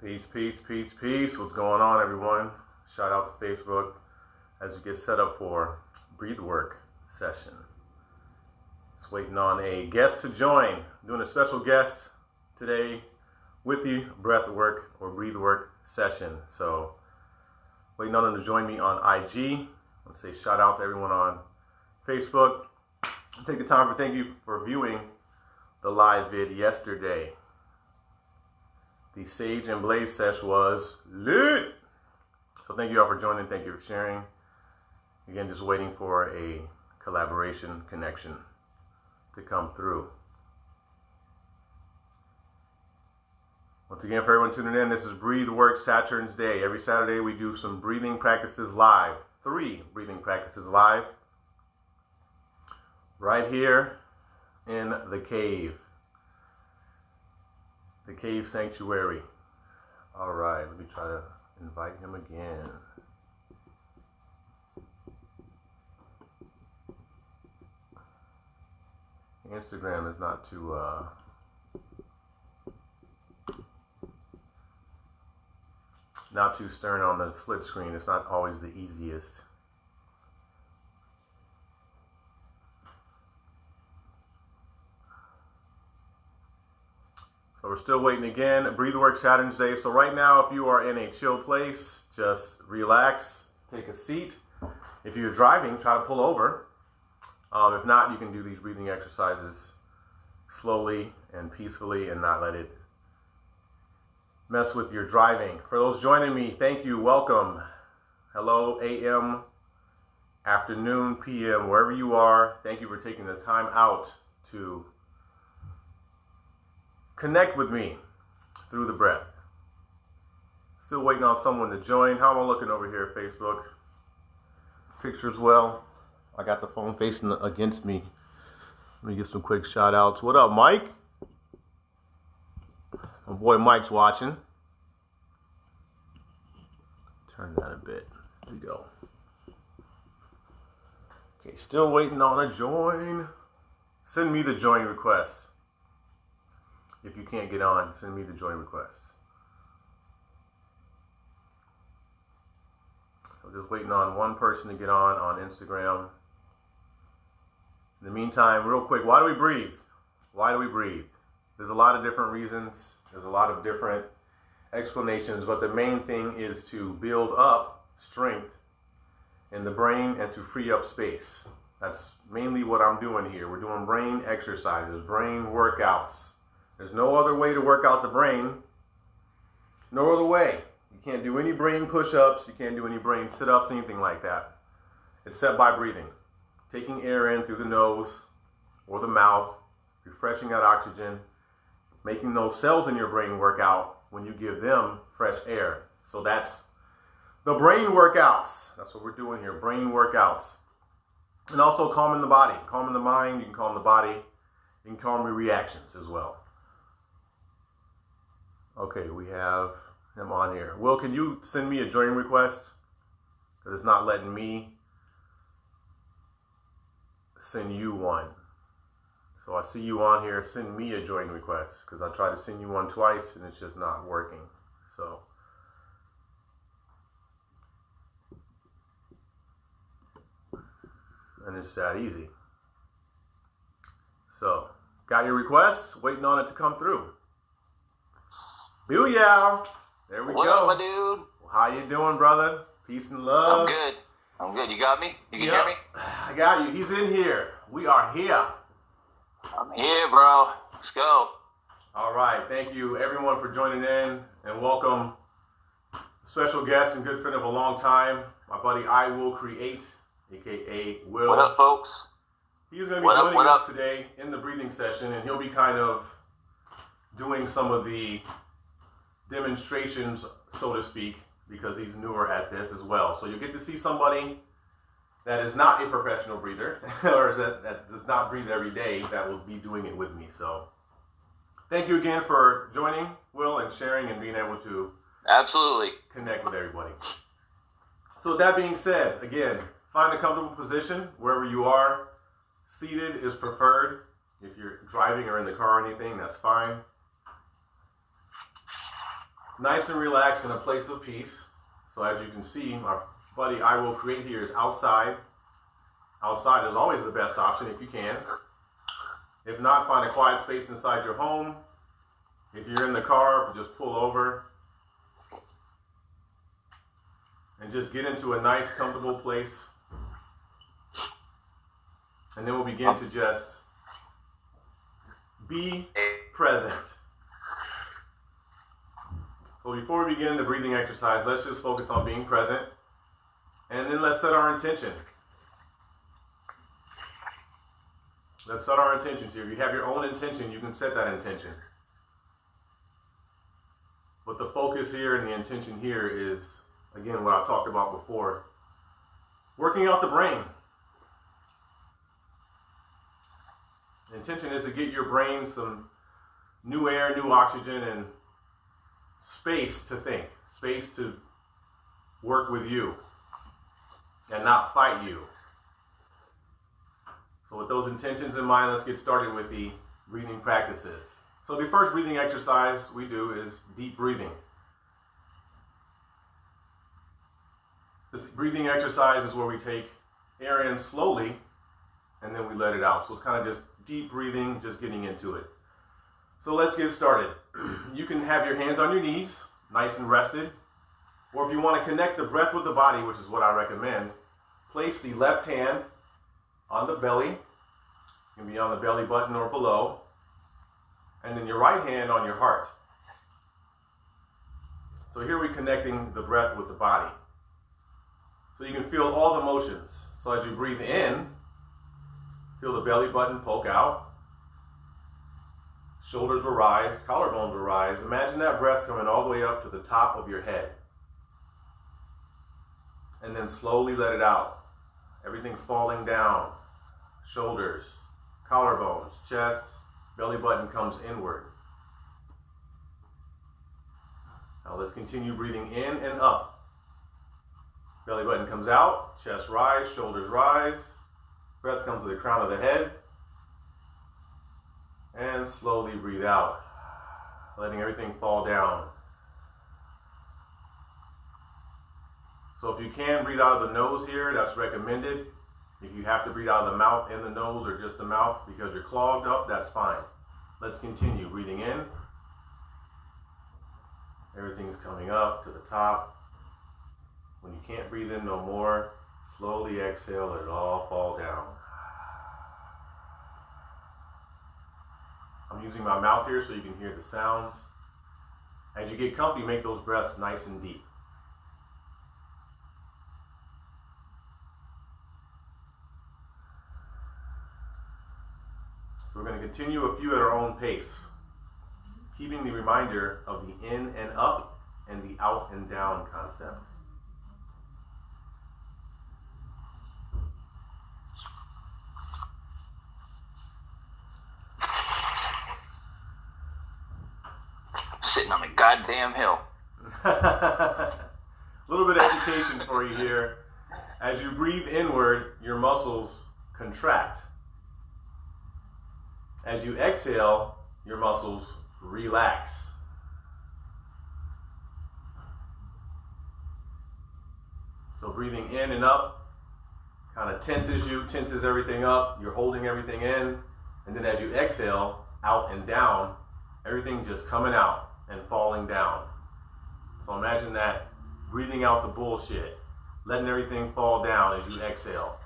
Peace, peace, peace, peace. What's going on, everyone? Shout out to Facebook as you get set up for breathwork session. Just waiting on a guest to join. Doing a special guest today with the breathwork or breathwork session. So waiting on them to join me on IG. Let's say shout out to everyone on Facebook. Take the time to thank you for viewing the live vid yesterday. The Sage and Blaze sesh was lit. So thank you all for joining. Thank you for sharing. Again, just waiting for a collaboration connection to come through. Once again, for everyone tuning in, this is breathwork Saturn's Day. Every Saturday we do some breathing practices live. 3 breathing practices live. Right here in the cave. The cave sanctuary. All right, let me try to invite him again. Instagram is not too stern on the split screen. It's not always the easiest. So we're still waiting again. Breathwork Saturn's Day. So right now, if you are in a chill place, just relax, take a seat. If you're driving, try to pull over. If not, you can do these breathing exercises slowly and peacefully and not let it mess with your driving. For those joining me, thank you, welcome. Hello, AM, afternoon, PM, wherever you are. Thank you for taking the time out to connect with me through the breath. Still waiting on someone to join. How am I looking over here, Facebook? Pictures well. I got the phone facing against me. Let me get some quick shout outs. What up, Mike? My boy Mike's watching. Turn that a bit. There we go. Okay, still waiting on a join. Send me the join request. If you can't get on, send me the join request. So just waiting on one person to get on Instagram. In the meantime, real quick, why do we breathe? Why do we breathe? There's a lot of different reasons. There's a lot of different explanations, but the main thing is to build up strength in the brain and to free up space. That's mainly what I'm doing here. We're doing brain exercises, brain workouts. There's no other way to work out the brain. No other way. You can't do any brain push-ups. You can't do any brain sit-ups, anything like that, except by breathing. Taking air in through the nose or the mouth, refreshing that oxygen, making those cells in your brain work out when you give them fresh air. So that's the brain workouts. That's what we're doing here, brain workouts. And also calming the body, calming the mind. You can calm the body. You can calm your reactions as well. Okay, we have him on here. Will, can you send me a join request? Because it's not letting me send you one. So I see you on here. Send me a join request because I tried to send you one twice and it's just not working. So and it's that easy. So got your requests, waiting on it to come through. Booyah! There we go. What up, my dude? How you doing, brother? Peace and love. I'm good. I'm good. You got me? You can hear me? I got you. He's in here. We are here. I'm here, bro. Let's go. All right. Thank you, everyone, for joining in, and welcome special guest and good friend of a long time, my buddy I Will Create, aka Will. What up, folks? He's going to be joining us today in the breathing session, and he'll be kind of doing some of the demonstrations, so to speak, because he's newer at this as well. So you'll get to see somebody that is not a professional breather or that does not breathe every day that will be doing it with me. So thank you again for joining, Will, and sharing and being able to absolutely connect with everybody. So with that being said, again, find a comfortable position wherever you are. Seated is preferred. If you're driving or in the car or anything, that's fine. nice and relaxed in a place of peace. So as you can see, my buddy I will create here is outside. Outside is always the best option if you can. If not, find a quiet space inside your home. If you're in the car, just pull over and just get into a nice, comfortable place. And then we'll begin to just be present. So before we begin the breathing exercise, let's just focus on being present. And then let's set our intention. Let's set our intentions here. If you have your own intention, you can set that intention. But the focus here and the intention here is, again, what I've talked about before. Working out the brain. The intention is to get your brain some new air, new oxygen, and space to think. Space to work with you and not fight you. So with those intentions in mind, let's get started with the breathing practices. So the first breathing exercise we do is deep breathing. This breathing exercise is where we take air in slowly and then we let it out. So it's kind of just deep breathing, just getting into it. So let's get started. You can have your hands on your knees, nice and rested. Or if you want to connect the breath with the body, which is what I recommend, place the left hand on the belly. It can be on the belly button or below. And then your right hand on your heart. So here we're connecting the breath with the body. So you can feel all the motions. So as you breathe in, feel the belly button poke out. Shoulders will rise, collarbones will rise. Imagine that breath coming all the way up to the top of your head. And then slowly let it out. Everything's falling down. Shoulders, collarbones, chest, belly button comes inward. Now let's continue breathing in and up. Belly button comes out, chest rise, shoulders rise. Breath comes to the crown of the head. And slowly breathe out, letting everything fall down. So if you can breathe out of the nose here, that's recommended. If you have to breathe out of the mouth and the nose or just the mouth because you're clogged up, that's fine. Let's continue breathing in. Everything's coming up to the top. When you can't breathe in no more, slowly exhale, let it all fall down. I'm using my mouth here so you can hear the sounds. As you get comfy, make those breaths nice and deep. So we're going to continue a few at our own pace, keeping the reminder of the in and up and the out and down concept. Sitting on a goddamn hill. A little bit of education for you here. As you breathe inward, your muscles contract. As you exhale, your muscles relax. So breathing in and up kind of tenses everything up. You're holding everything in. And then as you exhale, out and down, everything just coming out and falling down. So imagine that, breathing out the bullshit, letting everything fall down as you exhale.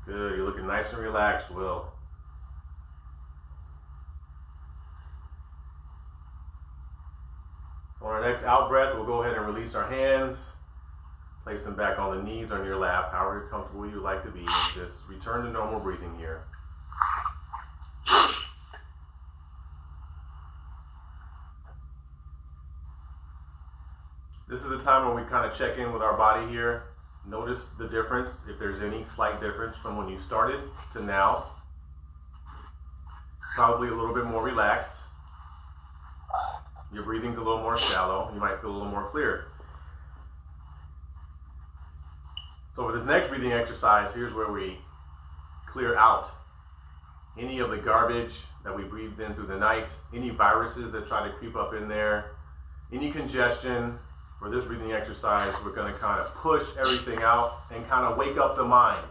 Good, you're looking nice and relaxed, Will. So on our next out breath, we'll go ahead and release our hands. Place them back on the knees on your lap, however comfortable you like to be. And just return to normal breathing here. This is a time where we kind of check in with our body here. Notice the difference, if there's any slight difference from when you started to now. Probably a little bit more relaxed. Your breathing's a little more shallow. You might feel a little more clear. So for this next breathing exercise, here's where we clear out any of the garbage that we breathed in through the night, any viruses that try to creep up in there, any congestion. For this breathing exercise, we're going to kind of push everything out and kind of wake up the mind.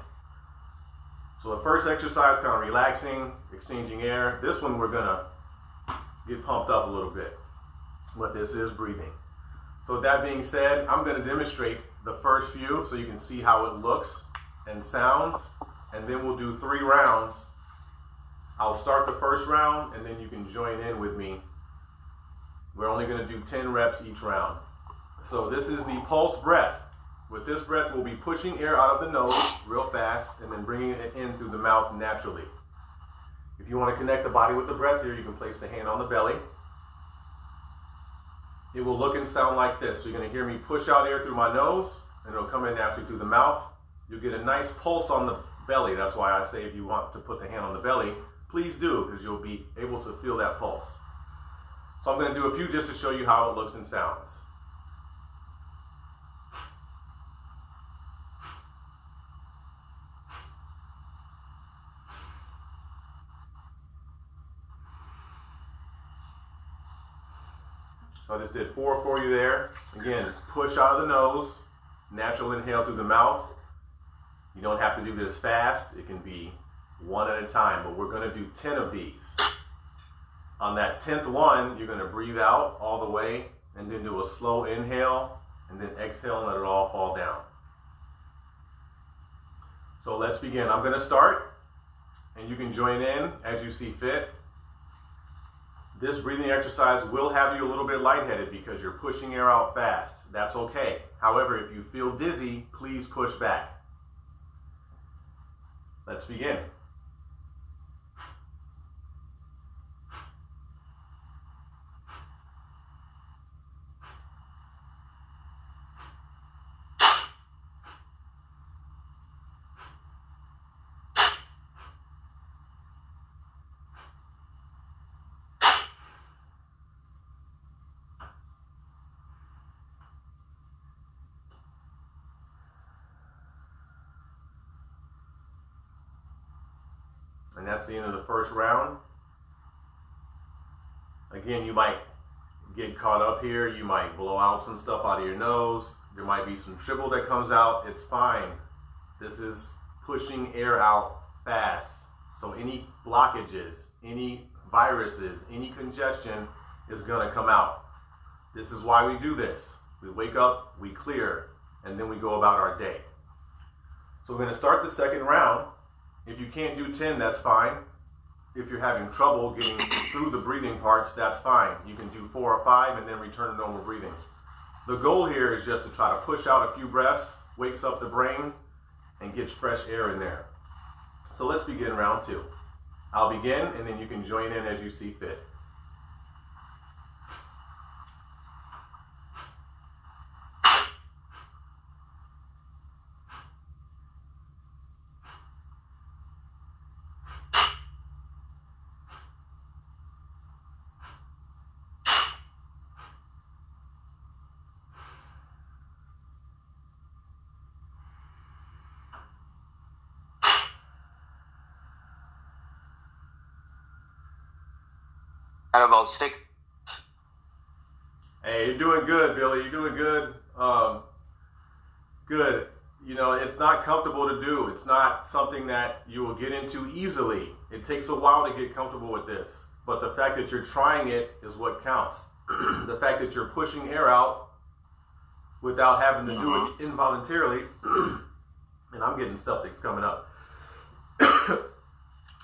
So the first exercise, kind of relaxing, exchanging air. This one, we're going to get pumped up a little bit. But this is breathing. So with that being said, I'm going to demonstrate the first few so you can see how it looks and sounds. And then we'll do 3 rounds. I'll start the first round and then you can join in with me. We're only going to do 10 reps each round. So this is the pulse breath. With this breath, we'll be pushing air out of the nose real fast and then bringing it in through the mouth naturally. If you want to connect the body with the breath here, you can place the hand on the belly. It will look and sound like this. So you're going to hear me push out air through my nose and it'll come in naturally through the mouth. You'll get a nice pulse on the belly. That's why I say if you want to put the hand on the belly, please do, because you'll be able to feel that pulse. So I'm going to do a few just to show you how it looks and sounds. So I just did 4 for you there. Again, push out of the nose, natural inhale through the mouth. You don't have to do this fast. It can be 1 at a time, but we're going to do 10 of these. On that 10th one, you're going to breathe out all the way and then do a slow inhale and then exhale and let it all fall down. So let's begin. I'm going to start and you can join in as you see fit. This breathing exercise will have you a little bit lightheaded because you're pushing air out fast. That's okay. However, if you feel dizzy, please push back. Let's begin. And that's the end of the first round. Again, you might get caught up here. You might blow out some stuff out of your nose. There might be some dribble that comes out. It's fine. This is pushing air out fast. So any blockages, any viruses, any congestion is going to come out. This is why we do this. We wake up, we clear, and then we go about our day. So we're going to start the second round. If you can't do 10, that's fine. If you're having trouble getting through the breathing parts, that's fine. You can do 4 or 5 and then return to normal breathing. The goal here is just to try to push out a few breaths, wakes up the brain, and gets fresh air in there. So let's begin round 2. I'll begin and then you can join in as you see fit. At about 6. Hey, you're doing good, Billy. You're doing good. Good. You know, it's not comfortable to do. It's not something that you will get into easily. It takes a while to get comfortable with this. But the fact that you're trying it is what counts. The fact that you're pushing air out without having to do it involuntarily, and I'm getting stuff that's coming up,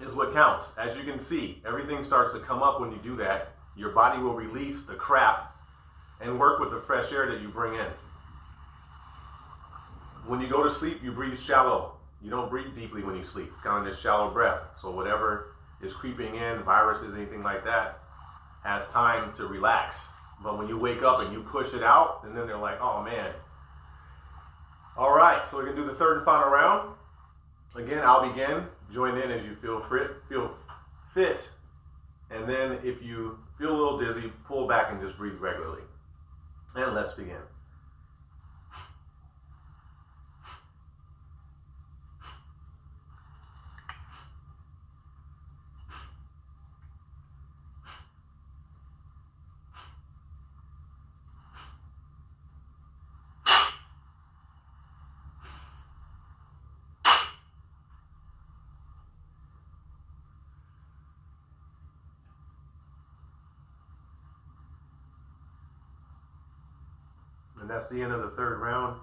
is what counts. As you can see, everything starts to come up when you do that. Your body will release the crap and work with the fresh air that you bring in. When you go to sleep, you breathe shallow. You don't breathe deeply when you sleep. It's kind of this shallow breath. So whatever is creeping in, viruses, anything like that, has time to relax. But when you wake up and you push it out, and then they're like, oh man. All right, so we're gonna do the third and final round. Again, I'll begin. Join in as you feel fit. And then if you feel a little dizzy, pull back and just breathe regularly. And let's begin. And that's the end of the third round.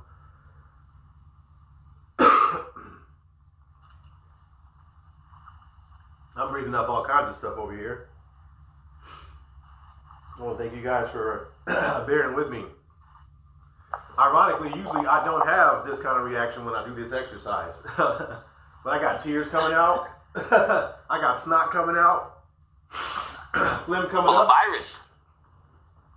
I'm breathing up all kinds of stuff over here. I want to thank you guys for bearing with me. Ironically, usually I don't have this kind of reaction when I do this exercise. But I got tears coming out. I got snot coming out. Phlegm coming up. Virus.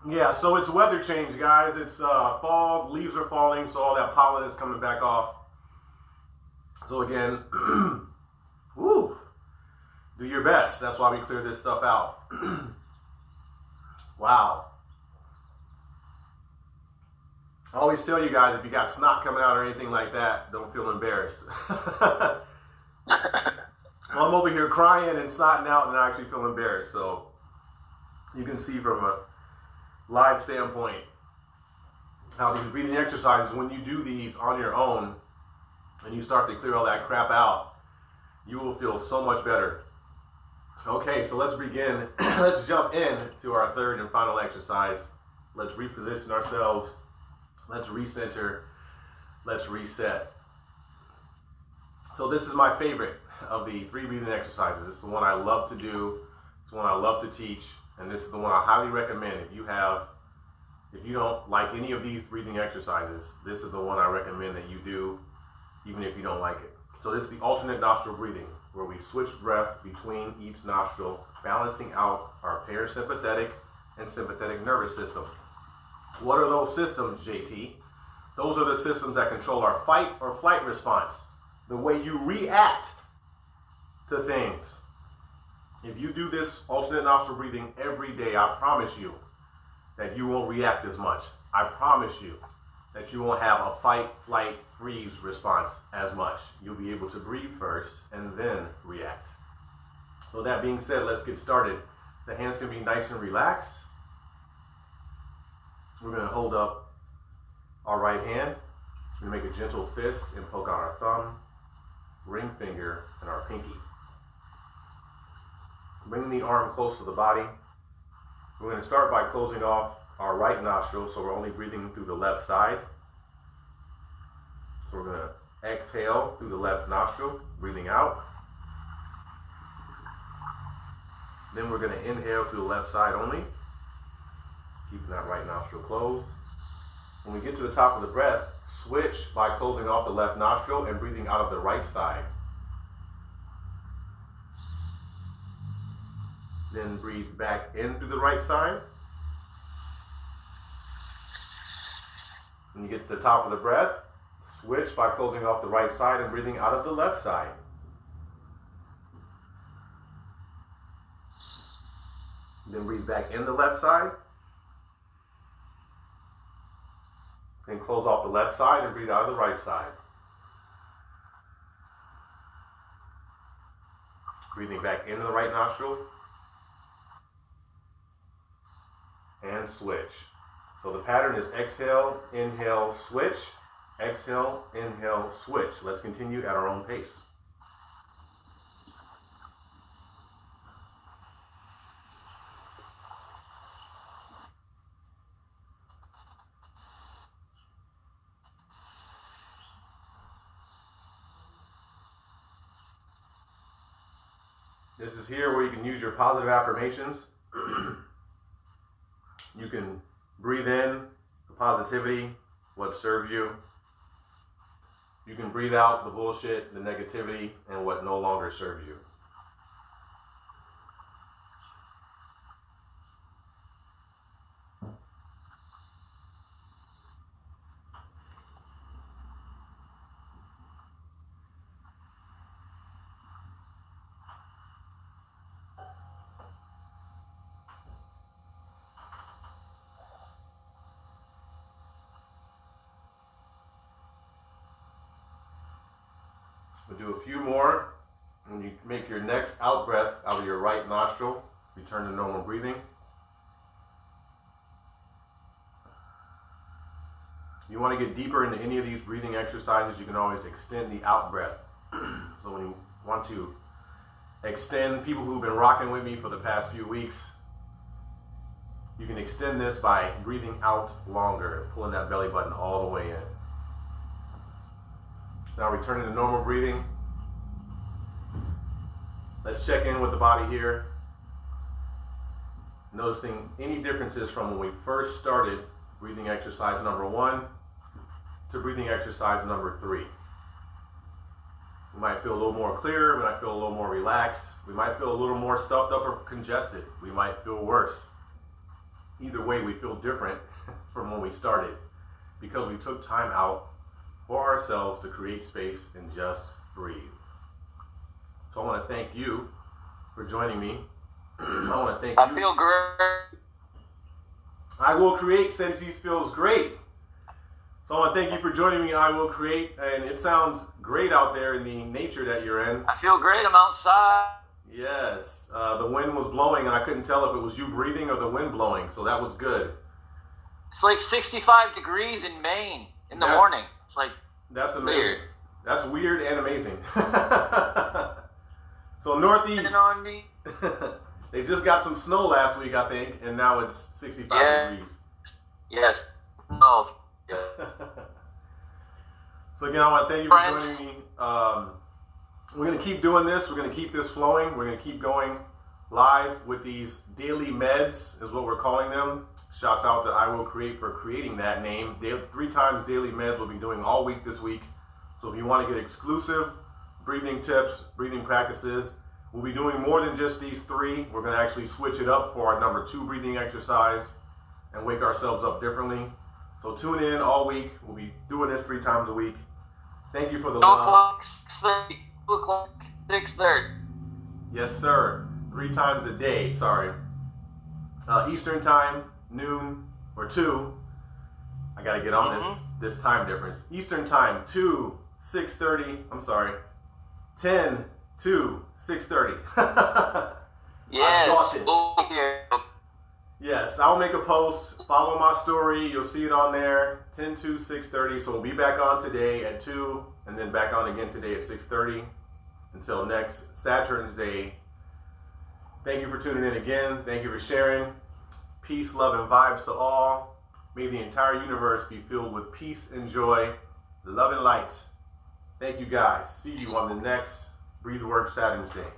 Yeah, so it's weather change, guys. It's fall, leaves are falling, so all that pollen is coming back off. So again, woo, do your best. That's why we clear this stuff out. Wow. I always tell you guys, if you got snot coming out or anything like that, don't feel embarrassed. Well, I'm over here crying and snotting out and I actually feel embarrassed. So you can see from a live standpoint how these breathing exercises, when you do these on your own and you start to clear all that crap out, you will feel so much better. Okay, so let's begin. Let's jump in to our third and final exercise. Let's reposition ourselves. Let's recenter. Let's reset. So this is my favorite of the 3 breathing exercises. It's the one I love to do. It's the one I love to teach. And this is the one I highly recommend. If you don't like any of these breathing exercises, this is the one I recommend that you do, even if you don't like it. So this is the alternate nostril breathing, where we switch breath between each nostril, balancing out our parasympathetic and sympathetic nervous system. What are those systems, JT? Those are the systems that control our fight or flight response, the way you react to things. If you do this alternate nostril breathing every day, I promise you that you won't react as much. I promise you that you won't have a fight, flight, freeze response as much. You'll be able to breathe first and then react. So that being said, let's get started. The hands can be nice and relaxed. We're going to hold up our right hand. We're going to make a gentle fist and poke out our thumb, ring finger, and our pinky. Bring the arm close to the body. We're going to start by closing off our right nostril, so we're only breathing through the left side. So we're going to exhale through the left nostril, breathing out. Then we're going to inhale through the left side only, keeping that right nostril closed. When we get to the top of the breath, switch by closing off the left nostril and breathing out of the right side. Then breathe back in through the right side. When you get to the top of the breath, switch by closing off the right side and breathing out of the left side. Then breathe back in the left side. Then close off the left side and breathe out of the right side. Breathing back into the right nostril. And switch. So the pattern is exhale, inhale, switch. Exhale, inhale, switch. Let's continue at our own pace. This is here where you can use your positive affirmations. You can breathe in the positivity, what serves you. You can breathe out the bullshit, the negativity, and what no longer serves you. We'll do a few more. When you make your next out breath out of your right nostril, return to normal breathing. You want to get deeper into any of these breathing exercises, you can always extend the out breath. So when you want to extend, people who've been rocking with me for the past few weeks, You can extend this by breathing out longer, pulling that belly button all the way in. Now returning to normal breathing. Let's check in with the body here. Noticing any differences from when we first started breathing exercise number 1 to breathing exercise number 3. We might feel a little more clear, we might feel a little more relaxed, we might feel a little more stuffed up or congested, we might feel worse. Either way, we feel different from when we started because we took time out for ourselves to create space and just breathe. So I want to thank you for joining me. I want to thank you. I feel great. I Will Create says he feels great. So I want to thank you for joining me. I Will Create, and it sounds great out there in the nature that you're in. I feel great. I'm outside. Yes, the wind was blowing, and I couldn't tell if it was you breathing or the wind blowing, so that was good. It's like 65 degrees in Maine in the morning. It's like that's amazing. Weird. That's weird and amazing. So Northeast, they just got some snow last week, I think, and now it's 65 degrees. Yes. No. Yeah. So again, I want to thank you for joining me. We're going to keep doing this. We're going to keep this flowing. We're going to keep going live with these daily meds, is what we're calling them. Shouts out to I Will Create for creating that name. 3 times daily meds we'll be doing all week this week. So if you want to get exclusive breathing tips, breathing practices, we'll be doing more than just these 3. We're going to actually switch it up for our number 2 breathing exercise and wake ourselves up differently. So tune in all week. We'll be doing this 3 times a week. Thank you for the love. 2 o'clock, 6:30. Yes, sir. 3 times a day. Sorry. Eastern time, noon, or 2. I got to get on this time difference. Eastern time, 2, 6:30. I'm sorry. 10 to 6:30. Yes. Yes, I'll make a post. Follow my story. You'll see it on there. 10 to 6:30. So we'll be back on today at 2, and then back on again today at 6:30. Until next Saturn's Day. Thank you for tuning in again. Thank you for sharing. Peace, love, and vibes to all. May the entire universe be filled with peace and joy, love and light. Thank you guys. See you on the next Breathwork Saturn's Day.